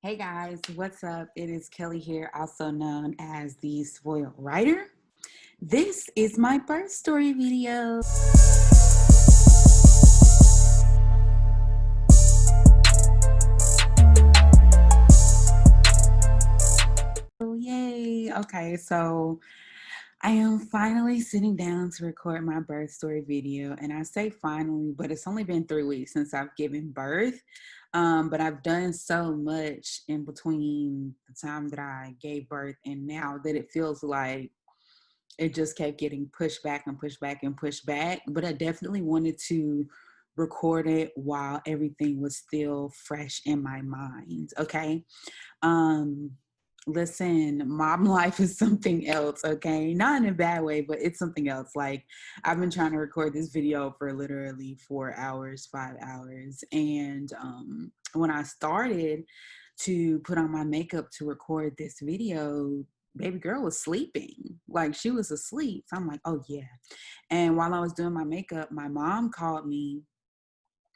Hey guys, what's up? It is Kelly here, also known as the Spoiled Writer. This is my birth story video. Oh, yay. Okay, so I am finally sitting down to record my birth story video. And I say finally, but it's only been 3 weeks since I've given birth. But I've done so much in between the time that I gave birth and now that it feels like it just kept getting pushed back and pushed back and pushed back. But I definitely wanted to record it while everything was still fresh in my mind. Okay. Um, Listen, mom life is something else, okay? Not in a bad way, but it's something else. Like, I've been trying to record this video for literally 4 hours, 5 hours. And when I started to put on my makeup to record this video, baby girl was sleeping. Like, she was asleep. So I'm like, oh, yeah. And while I was doing my makeup, my mom called me,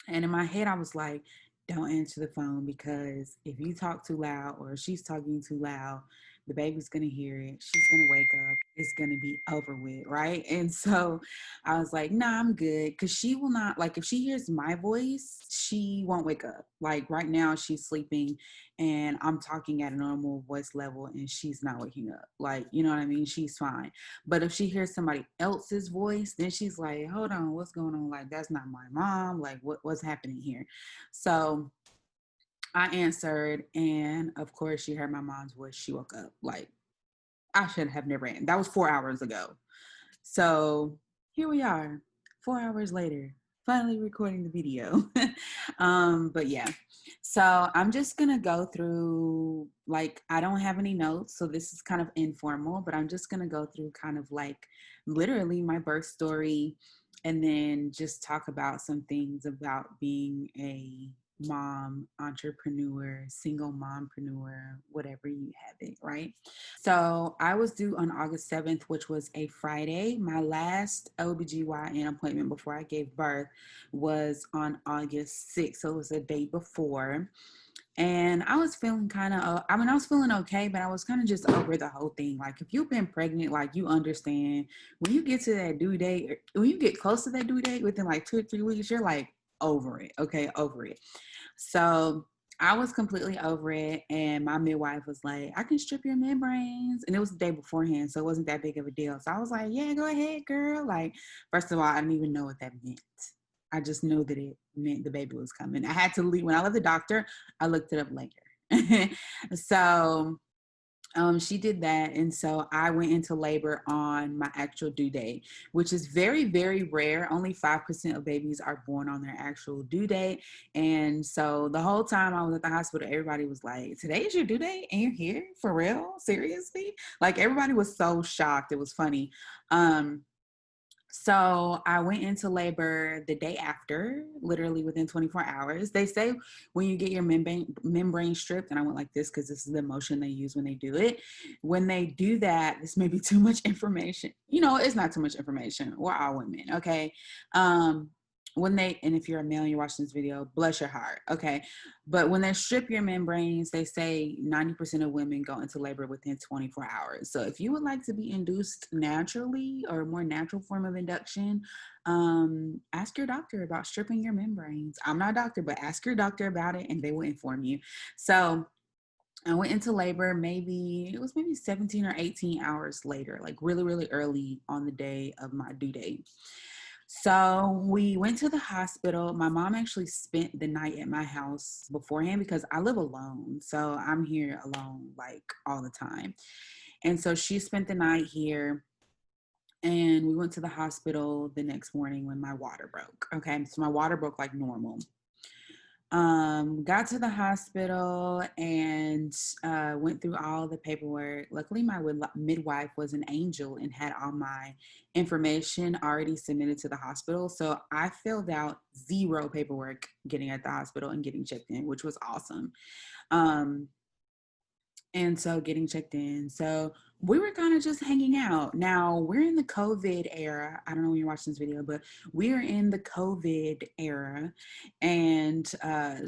and in my head, I was like, don't answer the phone, because if you talk too loud or she's talking too loud, the baby's going to hear it. She's going to wake up. It's going to be over with. Right. And so I was like, nah, I'm good. Because she will not, like, if she hears my voice, she won't wake up. Like, right now, she's sleeping and I'm talking at a normal voice level and she's not waking up. Like, you know what I mean? She's fine. But if she hears somebody else's voice, then she's like, hold on, what's going on? Like, that's not my mom. Like, what's happening here? So I answered, and of course, she heard my mom's voice. She woke up. Like, I should have never. That was 4 hours ago. So here we are, 4 hours later, finally recording the video. But yeah, so I'm just gonna go through, like, I don't have any notes, so this is kind of informal, but I'm just gonna go through kind of like literally my birth story, and then just talk about some things about being a mom, entrepreneur, single mompreneur, whatever you have it, right? So I was due on August 7th, which was a Friday. My last OBGYN appointment before I gave birth was on August 6th. So it was a day before. And I was feeling kind of, I was feeling okay, but I was kind of just over the whole thing. Like, if you've been pregnant, like, you understand when you get to that due date, when you get close to that due date within like 2 or 3 weeks, you're like over it. Okay, over it. So I was completely over it. And my midwife was like, I can strip your membranes. And it was the day beforehand, so it wasn't that big of a deal. So I was like, yeah, go ahead, girl. Like, first of all, I didn't even know what that meant. I just knew that it meant the baby was coming. I had to leave. When I left the doctor, I looked it up later. So she did that. And so I went into labor on my actual due date, which is very, very rare. Only 5% of babies are born on their actual due date. And so the whole time I was at the hospital, everybody was like, today's your due date and you're here for real? Seriously? Like, everybody was so shocked. It was funny. So I went into labor the day after, literally within 24 hours. They say when you get your membrane stripped, and I went like this because this is the motion they use when they do it. When they do that, this may be too much information. You know, it's not too much information. We're all women, okay? Um, and if you're a male and you're watching this video, bless your heart, okay? But when they strip your membranes, they say 90% of women go into labor within 24 hours. So if you would like to be induced naturally, or a more natural form of induction, ask your doctor about stripping your membranes. I'm not a doctor, but ask your doctor about it and they will inform you. So I went into labor, maybe 17 or 18 hours later, like really, really early on the day of my due date. So we went to the hospital. My mom actually spent the night at my house beforehand because I live alone. So I'm here alone like all the time. And so she spent the night here, and we went to the hospital the next morning when my water broke. Okay. So my water broke like normal. Got to the hospital and went through all the paperwork. Luckily, my midwife was an angel and had all my information already submitted to the hospital. So I filled out zero paperwork getting at the hospital and getting checked in, which was awesome. Um, And so getting checked in. So we were kind of just hanging out. Now we're in the COVID era. I don't know when you're watching this video, but we're in the COVID era. And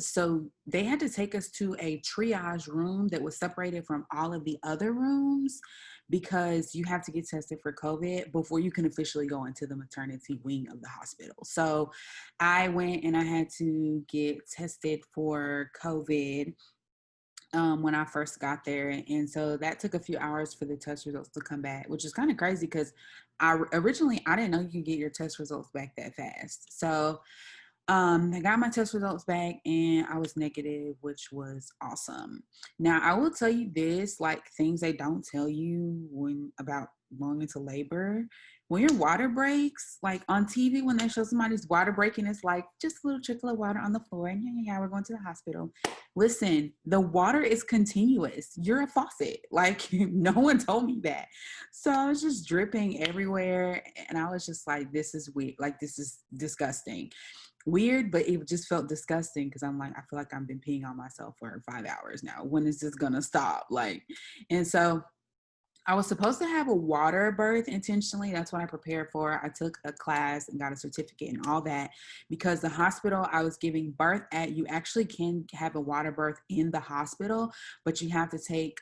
so they had to take us to a triage room that was separated from all of the other rooms because you have to get tested for COVID before you can officially go into the maternity wing of the hospital. So I went and I had to get tested for COVID when I first got there. And so that took a few hours for the test results to come back, which is kind of crazy because I didn't know you could get your test results back that fast. So I got my test results back and I was negative, which was awesome. Now I will tell you this, like things they don't tell you when about going into labor. When your water breaks, like on TV, when they show somebody's water breaking, it's like just a little trickle of water on the floor, and yeah, we're going to the hospital. Listen, the water is continuous. You're a faucet. Like no one told me that. So I was just dripping everywhere, and I was just like, this is weird. Like this is disgusting, weird, but it just felt disgusting because I'm like, I feel like I've been peeing on myself for 5 hours now. When is this gonna stop? Like, and so I was supposed to have a water birth intentionally. That's what I prepared for. I took a class and got a certificate and all that because the hospital I was giving birth at, you actually can have a water birth in the hospital, but you have to take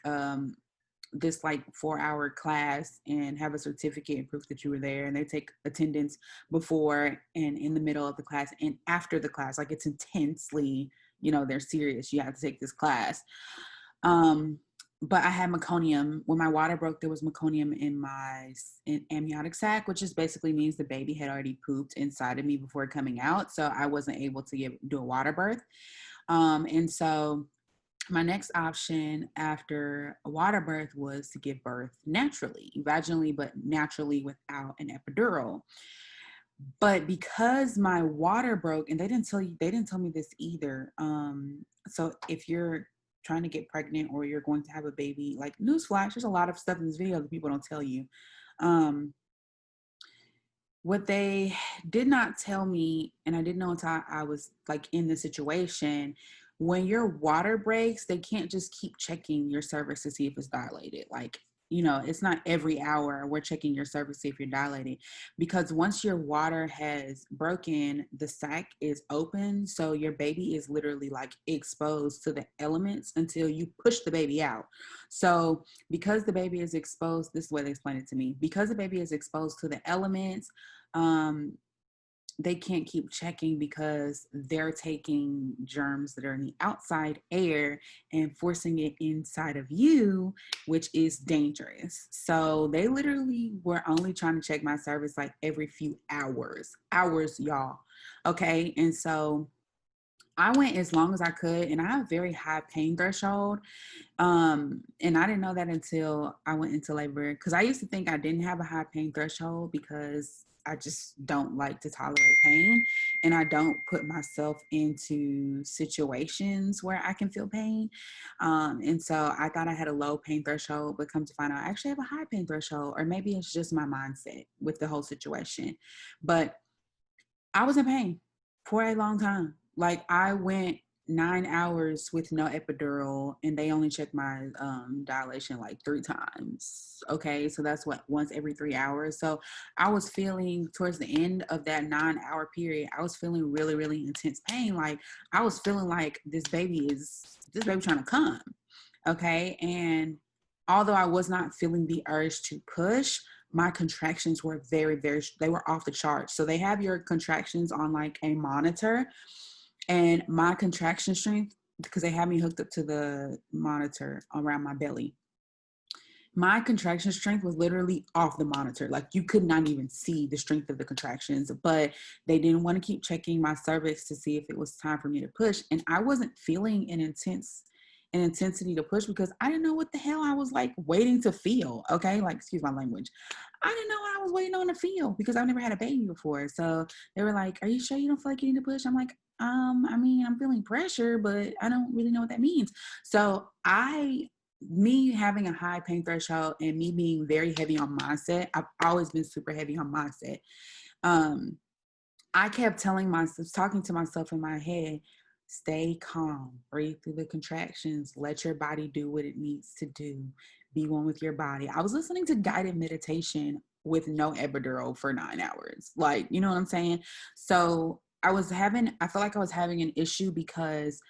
this like 4-hour class and have a certificate and proof that you were there. And they take attendance before and in the middle of the class and after the class. Like it's intensely, they're serious. You have to take this class. But I had meconium. When my water broke, there was meconium in my amniotic sac, which just basically means the baby had already pooped inside of me before coming out. So I wasn't able to do a water birth. And so my next option after a water birth was to give birth naturally, vaginally, but naturally without an epidural. But because my water broke, and they didn't tell me this either. So if you're trying to get pregnant or you're going to have a baby, like newsflash, there's a lot of stuff in this video that people don't tell you. What they did not tell me, and I didn't know until I was like in the situation, when your water breaks, they can't just keep checking your cervix to see if it's dilated. Like, it's not every hour we're checking your cervix to see if you're dilated, because once your water has broken, the sac is open. So your baby is literally like exposed to the elements until you push the baby out. So because the baby is exposed, this is the way they explained it to me, because the baby is exposed to the elements, um, they can't keep checking because they're taking germs that are in the outside air and forcing it inside of you, which is dangerous. So they literally were only trying to check my cervix like every few hours, y'all. Okay. And so I went as long as I could, and I have a very high pain threshold. And I didn't know that until I went into labor, because I used to think I didn't have a high pain threshold because I just don't like to tolerate pain, and I don't put myself into situations where I can feel pain. And so I thought I had a low pain threshold, but come to find out I actually have a high pain threshold, or maybe it's just my mindset with the whole situation. But I was in pain for a long time. Like I went 9 hours with no epidural, and they only checked my dilation like 3 times. Okay, so that's what, once every 3 hours. So I was feeling towards the end of that 9 hour period, I was feeling really, really intense pain. Like I was feeling like this baby trying to come. Okay, and although I was not feeling the urge to push, my contractions were very, very, they were off the charts. So they have your contractions on like a monitor, and my contraction strength, because they had me hooked up to the monitor around my belly, my contraction strength was literally off the monitor. Like you could not even see the strength of the contractions, but they didn't want to keep checking my cervix to see if it was time for me to push. And I wasn't feeling an intensity to push because I didn't know what the hell I was like waiting to feel. Okay. Like, excuse my language. I didn't know what I was waiting on to feel because I've never had a baby before. So they were like, "Are you sure you don't feel like you need to push?" I'm like, I mean, I'm feeling pressure, but I don't really know what that means. So me having a high pain threshold and me being very heavy on mindset, I've always been super heavy on mindset. I kept telling myself, talking to myself in my head, Stay calm, breathe through the contractions, let your body do what it needs to do, be one with your body. I was listening to guided meditation with no epidural for 9 hours. Like, you know what I'm saying? So I felt like I was having an issue because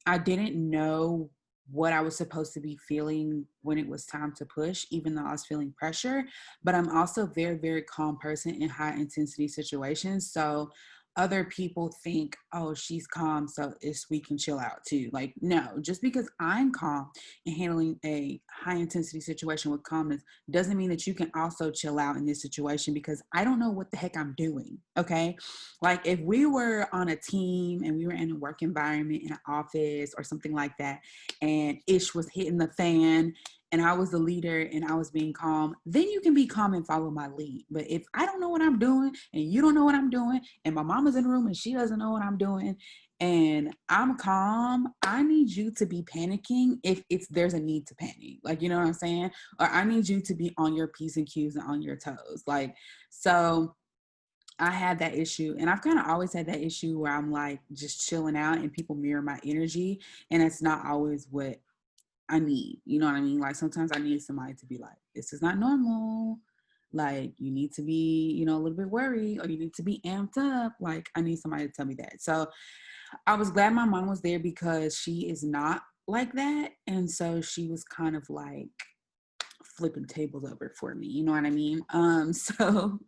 I didn't know what I was supposed to be feeling when it was time to push, even though I was feeling pressure. But I'm also a very, very calm person in high intensity situations. So other people think, oh, she's calm, so we can chill out too. Like, no, just because I'm calm and handling a high intensity situation with calmness doesn't mean that you can also chill out in this situation, because I don't know what the heck I'm doing. Okay. Like if we were on a team and we were in a work environment in an office or something like that, and ish was hitting the fan and I was the leader and I was being calm, then you can be calm and follow my lead. But if I don't know what I'm doing and you don't know what I'm doing and my mama's in the room and she doesn't know what I'm doing and I'm calm, I need you to be panicking if there's a need to panic. Like, you know what I'm saying? Or I need you to be on your P's and Q's and on your toes. Like, so I had that issue, and I've kind of always had that issue where I'm like just chilling out and people mirror my energy, and it's not always what I need. You know what I mean? Like sometimes I need somebody to be like, this is not normal. Like you need to be, a little bit worried, or you need to be amped up. Like I need somebody to tell me that. So I was glad my mom was there because she is not like that. And so she was kind of like flipping tables over for me. You know what I mean? So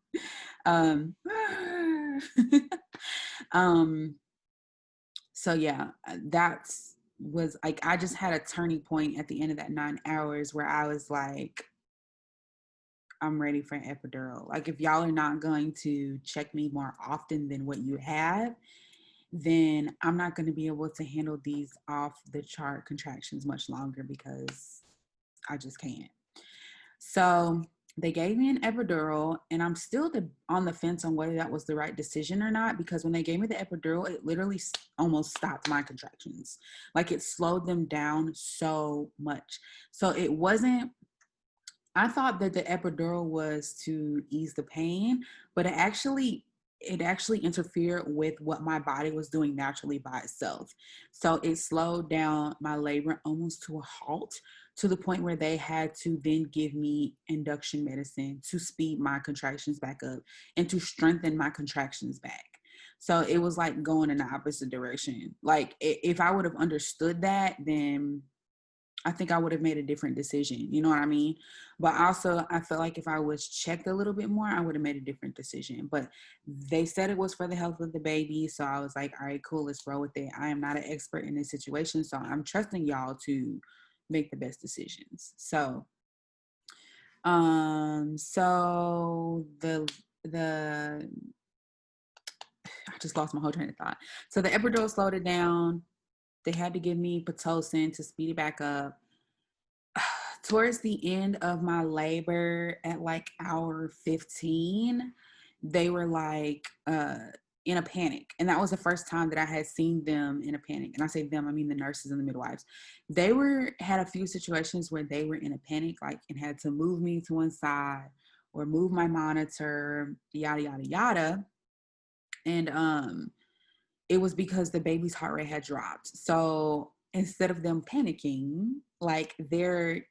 um um so yeah, that's was like I just had a turning point at the end of that 9 hours where I was like, I'm ready for an epidural. Like if y'all are not going to check me more often than what you have, then I'm not going to be able to handle these off the chart contractions much longer, because I just can't. So they gave me an epidural, and I'm still on the fence on whether that was the right decision or not, because when they gave me the epidural, it literally almost stopped my contractions. Like it slowed them down so much. So it wasn't, I thought that the epidural was to ease the pain, but it actually interfered with what my body was doing naturally by itself. So it slowed down my labor almost to a halt, to the point where they had to then give me induction medicine to speed my contractions back up and to strengthen my contractions back. So it was like going in the opposite direction. Like if I would have understood that, then I think I would have made a different decision. You know what I mean? But also, I feel like if I was checked a little bit more, I would have made a different decision. But they said it was for the health of the baby. So I was like, all right, cool, let's roll with it. I am not an expert in this situation. So I'm trusting y'all to make the best decisions. So, the I just lost my whole train of thought. So the epidural slowed it down. They had to give me Pitocin to speed it back up. Towards the end of my labor at like hour 15, they were like in a panic. And that was the first time that I had seen them in a panic. And I say them, I mean the nurses and the midwives. They had a few situations where they were in a panic, like, and had to move me to one side or move my monitor, yada, yada, yada. And it was because the baby's heart rate had dropped. So instead of them panicking, like the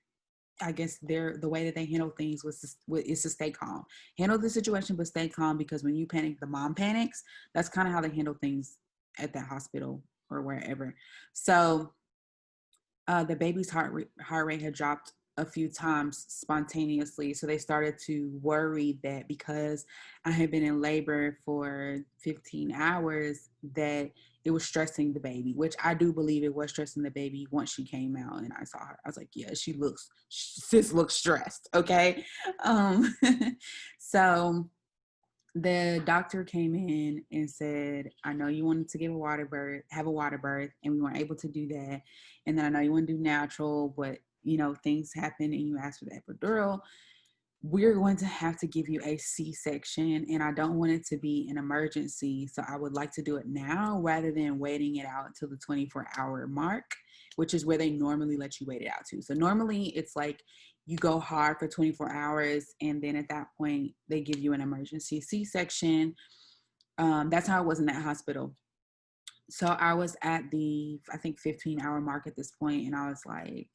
way that they handle things is to stay calm. Handle the situation, but stay calm, because when you panic, the mom panics. That's kind of how they handle things at that hospital or wherever. So the baby's heart rate had dropped a few times spontaneously. So they started to worry that because I had been in labor for 15 hours, that it was stressing the baby, which I do believe it was stressing the baby once she came out and I saw her. I was like, yeah, sis looks stressed. Okay. Um, so the doctor came in and said, I know you wanted to have a water birth, and we weren't able to do that. And then I know you want to do natural, but things happen and you asked for the epidural. We're going to have to give you a C-section, and I don't want it to be an emergency. So I would like to do it now rather than waiting it out until the 24-hour mark, which is where they normally let you wait it out to. So normally it's like you go hard for 24 hours, and then at that point they give you an emergency C-section. That's how it was in that hospital. So I was at the, I think, 15-hour mark at this point, and I was like,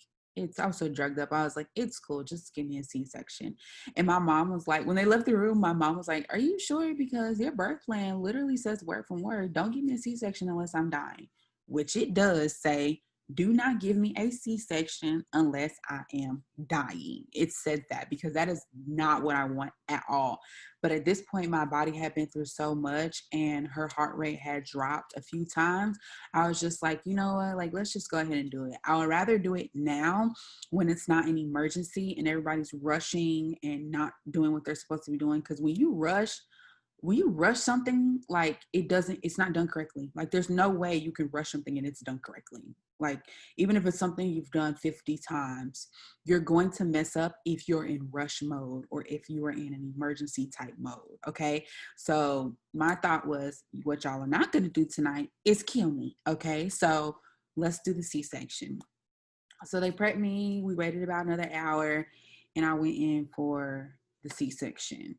I was so drugged up. I was like, it's cool, just give me a C-section. And my mom was like, when they left the room, my mom was like, are you sure? Because your birth plan literally says word from word, don't give me a C-section unless I'm dying, which it does say, do not give me a C-section unless I am dying. It said that because that is not what I want at all. But at this point, my body had been through so much and her heart rate had dropped a few times. I was just like, you know what? Like, let's just go ahead and do it. I would rather do it now when it's not an emergency and everybody's rushing and not doing what they're supposed to be doing. Because when you rush something, like it's not done correctly. Like there's no way you can rush something and it's done correctly. Like even if it's something you've done 50 times, you're going to mess up if you're in rush mode or if you are in an emergency type mode. Okay. So my thought was, what y'all are not going to do tonight is kill me. Okay. So let's do the C-section. So they prepped me. We waited about another hour and I went in for the C-section.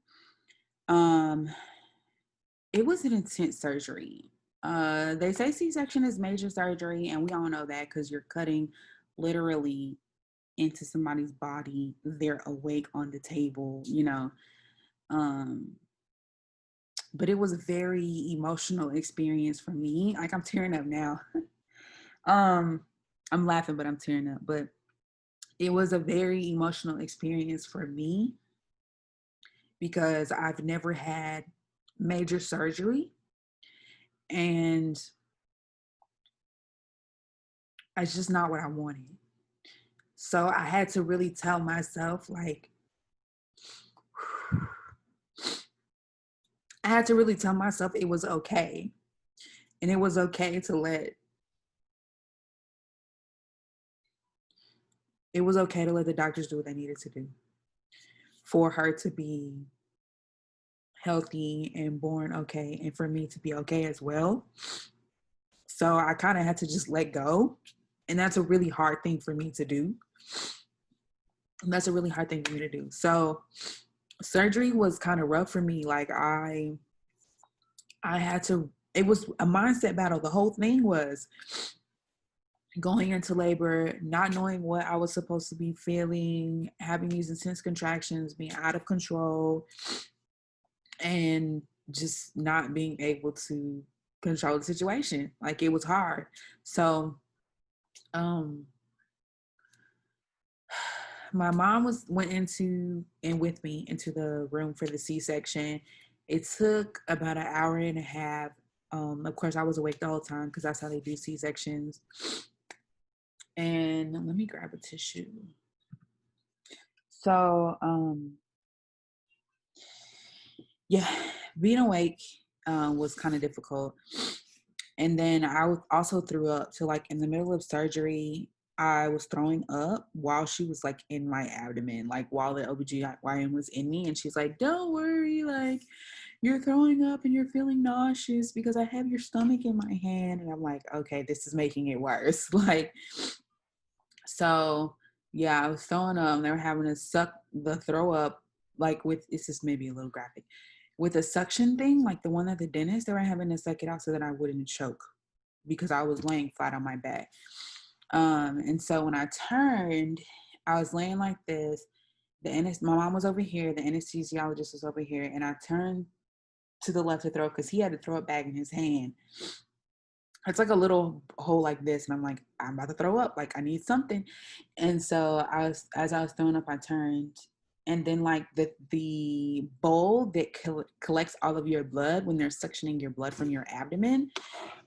It was an intense surgery. They say C-section is major surgery, and we all know that because you're cutting literally into somebody's body. They're awake on the table, you know. Um, but it was a very emotional experience for me. Like I'm tearing up now. um, I'm laughing, but I'm tearing up. But it was a very emotional experience for me because I've never had major surgery, and it's just not what I wanted. So I had to really tell myself, like, I had to really tell myself it was okay. And it was okay to let the doctors do what they needed to do for her to be healthy and born okay, and for me to be okay as well. So I kind of had to just let go. And that's a really hard thing for me to do. And that's a really hard thing for me to do. So surgery was kind of rough for me. Like I had to, it was a mindset battle. The whole thing was going into labor, not knowing what I was supposed to be feeling, having these intense contractions, being out of control, and just not being able to control the situation. Like it was hard. So, um, my mom went into and with me into the room for the C-section. It took about an hour and a half. Of course, I was awake the whole time because that's how they do C-sections. And let me grab a tissue. So, yeah, being awake was kind of difficult. And then I also threw up. So, like in the middle of surgery, I was throwing up while she was like in my abdomen, like while the OBGYN was in me. And she's like, don't worry, like you're throwing up and you're feeling nauseous because I have your stomach in my hand. And I'm like, okay, this is making it worse. Like, so yeah, I was throwing up. They were having to suck the throw up, like with, it's just maybe a little graphic, with a suction thing, like the one at the dentist. They were having to suck it out so that I wouldn't choke because I was laying flat on my back. And so when I turned, I was laying like this. My mom was over here, the anesthesiologist was over here, and I turned to the left to throw because he had a throw up bag in his hand. It's like a little hole like this, and I'm like, I'm about to throw up, like I need something. And so as I was throwing up, I turned, and then like the bowl that collects all of your blood when they're suctioning your blood from your abdomen,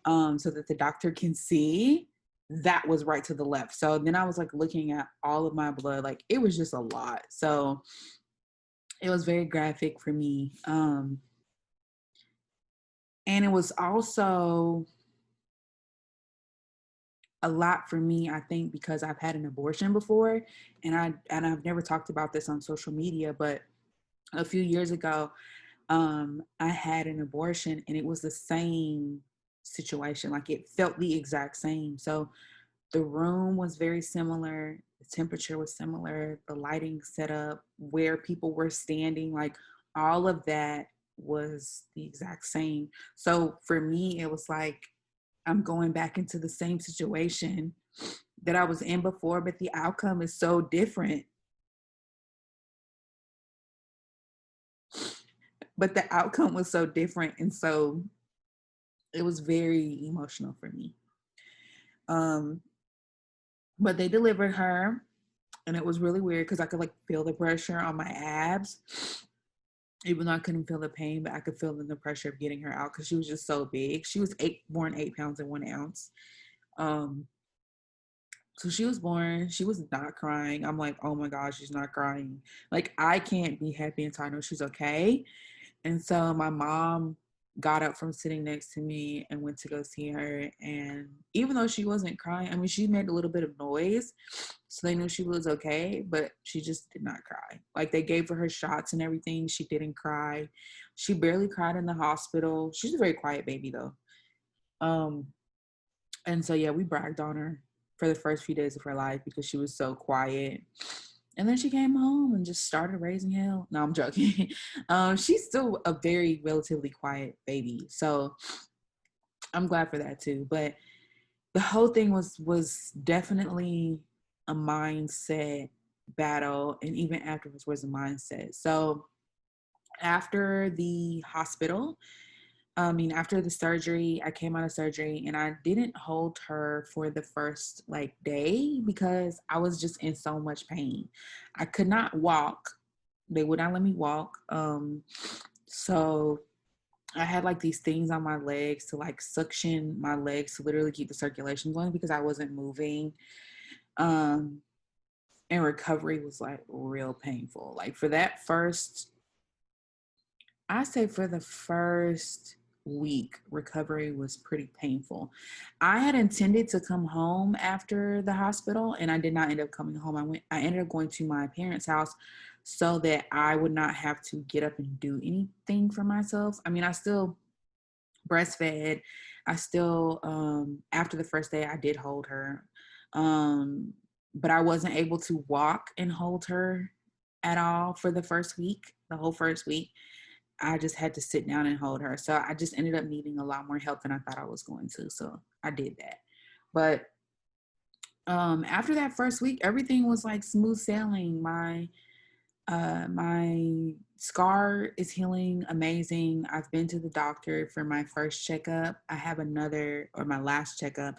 so that the doctor can see, that was right to the left. So then I was like looking at all of my blood, like it was just a lot. So it was very graphic for me. And it was also a lot for me, I think, because I've had an abortion before, and I've never talked about this on social media, but a few years ago, I had an abortion, and it was the same situation. Like it felt the exact same. So the room was very similar, the temperature was similar, the lighting setup, where people were standing, like all of that was the exact same. So for me, it was like I'm going back into the same situation that I was in before, but the outcome is so different. But the outcome was so different. And so it was very emotional for me. Um, but they delivered her, and it was really weird because I could like feel the pressure on my abs, even though I couldn't feel the pain, but I could feel the pressure of getting her out because she was just so big. She was born 8 pounds and 1 ounce. Um, so she was born, she was not crying. I'm like, oh my gosh, she's not crying. Like, I can't be happy until I know she's okay. And so my mom got up from sitting next to me and went to go see her. And even though she wasn't crying, I mean, she made a little bit of noise. So they knew she was okay, but she just did not cry. Like, they gave her shots and everything. She didn't cry. She barely cried in the hospital. She's a very quiet baby, though. Um, and so, yeah, we bragged on her for the first few days of her life because she was so quiet. And then she came home and just started raising hell. No, I'm joking. She's still a very relatively quiet baby. So I'm glad for that too. But the whole thing was definitely a mindset battle. And even afterwards was a mindset. So after the hospital, after the surgery, I came out of surgery and I didn't hold her for the first like day because I was just in so much pain. I could not walk. They would not let me walk. So I had like these things on my legs to like suction my legs to literally keep the circulation going because I wasn't moving. Um, and recovery was like real painful. Like for that first, I say for the first week, recovery was pretty painful. I had intended to come home after the hospital and I did not end up coming home. I ended up going to my parents' house so that I would not have to get up and do anything for myself. I mean, I still breastfed. I still after the first day I did hold her. But I wasn't able to walk and hold her at all for the first week, the whole first week. I just had to sit down and hold her. So I just ended up needing a lot more help than I thought I was going to. So I did that. But after that first week, everything was like smooth sailing. My scar is healing amazing. I've been to the doctor for my first checkup. I have another or my last checkup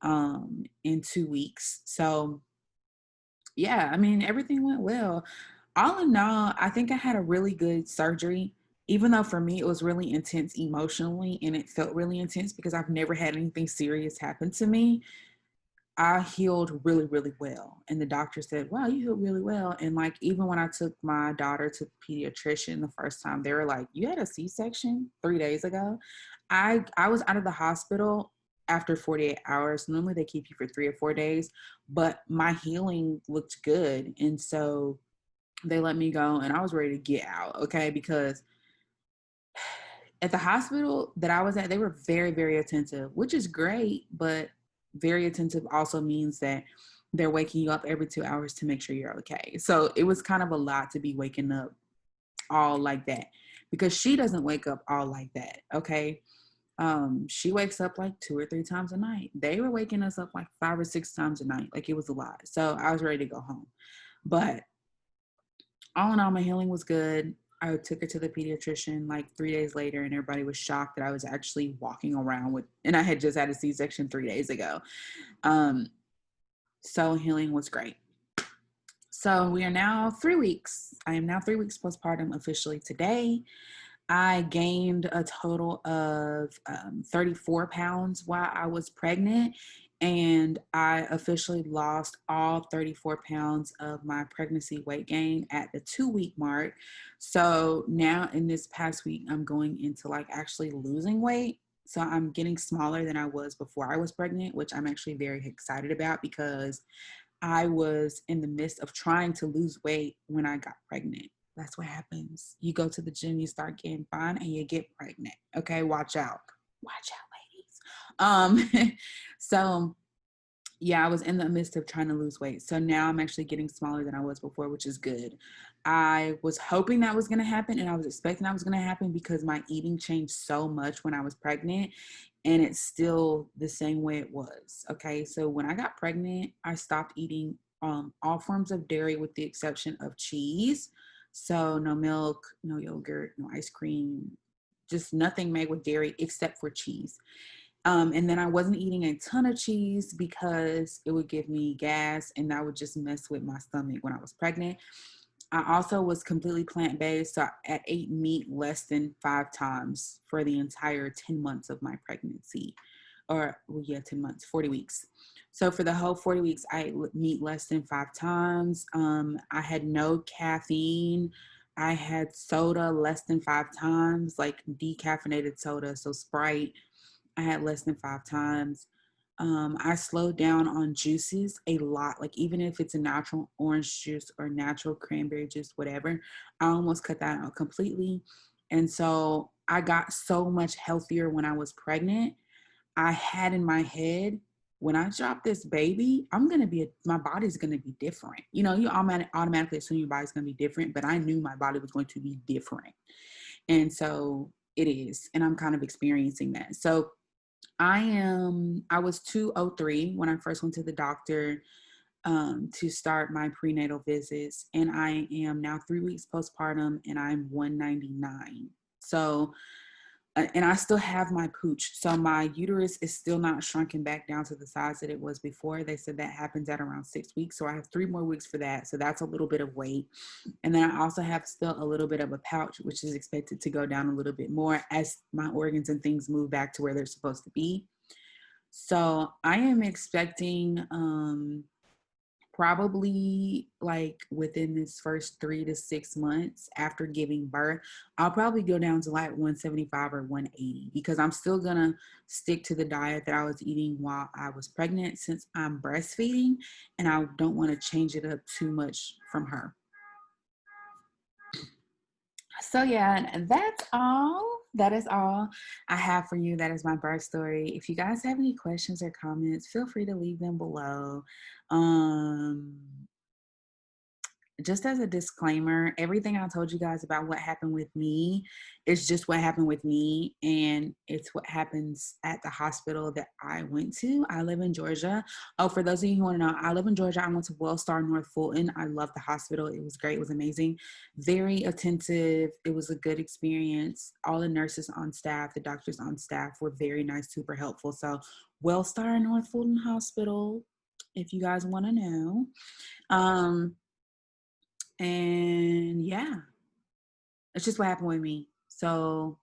in 2 weeks. So yeah, I mean everything went well. All in all, I think I had a really good surgery, even though for me it was really intense emotionally and it felt really intense because I've never had anything serious happen to me. I healed really, really well. And the doctor said, wow, you healed really well. And like, even when I took my daughter to the pediatrician the first time, they were like, you had a C-section 3 days ago. I was out of the hospital after 48 hours. Normally they keep you for 3 or 4 days, but my healing looked good. And so they let me go and I was ready to get out. Okay. Because at the hospital that I was at, they were very, very attentive, which is great, but very attentive also means that they're waking you up every 2 hours to make sure you're okay. So it was kind of a lot to be waking up all like that because she doesn't wake up all like that. Okay. She wakes up like 2 or 3 times a night. They were waking us up like 5 or 6 times a night. Like it was a lot. So I was ready to go home. But all in all, my healing was good. I took her to the pediatrician like 3 days later, and everybody was shocked that I was actually walking around with, and I had just had a C-section 3 days ago. Um, so healing was great. So we are now 3 weeks. I am now 3 weeks postpartum officially today. I gained a total of 34 pounds while I was pregnant, and I officially lost all 34 pounds of my pregnancy weight gain at the 2 week mark. So now in this past week, I'm going into like actually losing weight. So I'm getting smaller than I was before I was pregnant, which I'm actually very excited about because I was in the midst of trying to lose weight when I got pregnant. That's what happens. You go to the gym, you start getting fine, and you get pregnant. Okay, watch out. Watch out, ladies. So yeah, I was in the midst of trying to lose weight. So now I'm actually getting smaller than I was before, which is good. I was hoping that was going to happen and I was expecting that was going to happen because my eating changed so much when I was pregnant. and it's still the same way it was. Okay, so when I got pregnant, I stopped eating all forms of dairy with the exception of cheese. So no milk, no yogurt, no ice cream, just nothing made with dairy except for cheese. And then I wasn't eating a ton of cheese because it would give me gas and that would just mess with my stomach when I was pregnant. I also was completely plant based. So I ate meat less than 5 times for the entire 10 months of my pregnancy. Or, well, yeah, 10 months, 40 weeks. So for the whole 40 weeks, I ate meat less than 5 times. I had no caffeine. I had soda less than 5 times, like decaffeinated soda. So Sprite, I had less than 5 times. I slowed down on juices a lot. Like even if it's a natural orange juice or natural cranberry juice, whatever, I almost cut that out completely. And so I got so much healthier when I was pregnant. I had in my head, when I drop this baby, my body's gonna be different. You know, you automatically assume your body's gonna be different, but I knew my body was going to be different. And so it is, and I'm kind of experiencing that. So I was 203 when I first went to the doctor to start my prenatal visits, and I am now 3 weeks postpartum, and I'm 199. So, and I still have my pooch. So my uterus is still not shrunken back down to the size that it was before. They said that happens at around 6 weeks. So I have 3 more weeks for that. So that's a little bit of weight. And then I also have still a little bit of a pouch, which is expected to go down a little bit more as my organs and things move back to where they're supposed to be. So I am expecting probably like within this first 3 to 6 months after giving birth, I'll probably go down to like 175 or 180 because I'm still gonna stick to the diet that I was eating while I was pregnant since I'm breastfeeding, and I don't want to change it up too much from her. So yeah, that's all. That is all I have for you. That is my birth story. If you guys have any questions or comments, feel free to leave them below. Um, just as a disclaimer, everything I told you guys about what happened with me is just what happened with me, and it's what happens at the hospital that I went to. I live in Georgia. Oh, for those of you who want to know, I live in Georgia. I went to WellStar North Fulton. I love the hospital. It was great. It was amazing. Very attentive. It was a good experience. All the nurses on staff, the doctors on staff were very nice, super helpful. So WellStar North Fulton Hospital, if you guys want to know. And yeah, it's just what happened with me. So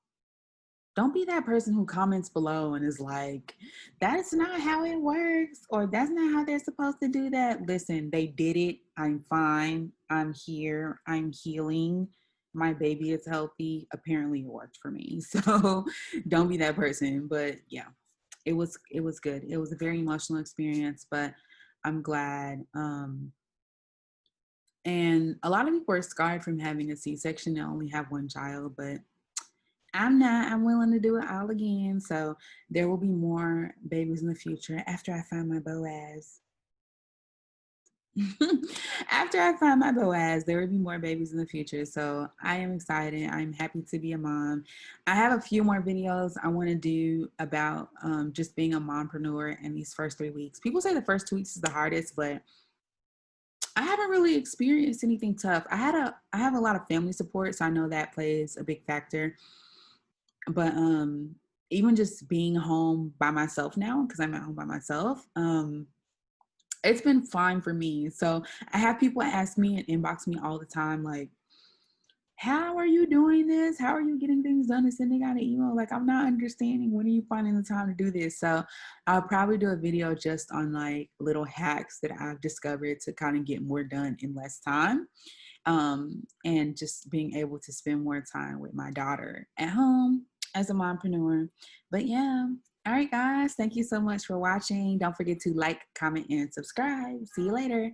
don't be that person who comments below and is like, that's not how it works, or that's not how they're supposed to do that. Listen, they did it. I'm fine. I'm here. I'm healing. My baby is healthy. Apparently it worked for me. So don't be that person. But yeah, it was good. It was a very emotional experience, but I'm glad. And a lot of people are scarred from having a C-section. They only have one child, but I'm not. I'm willing to do it all again. So there will be more babies in the future after I find my Boaz. After I find my Boaz, there will be more babies in the future. So I am excited. I'm happy to be a mom. I have a few more videos I want to do about just being a mompreneur in these first 3 weeks. People say the first 2 weeks is the hardest, but I haven't really experienced anything tough. I have a lot of family support, so I know that plays a big factor. But even just being home by myself now, because I'm at home by myself, it's been fine for me. So I have people ask me and inbox me all the time, like, how are you doing this? How are you getting things done and sending out an email? Like, I'm not understanding. When are you finding the time to do this? So I'll probably do a video just on like little hacks that I've discovered to kind of get more done in less time. And just being able to spend more time with my daughter at home as a mompreneur. But yeah, all right, guys. Thank you so much for watching. Don't forget to like, comment, and subscribe. See you later.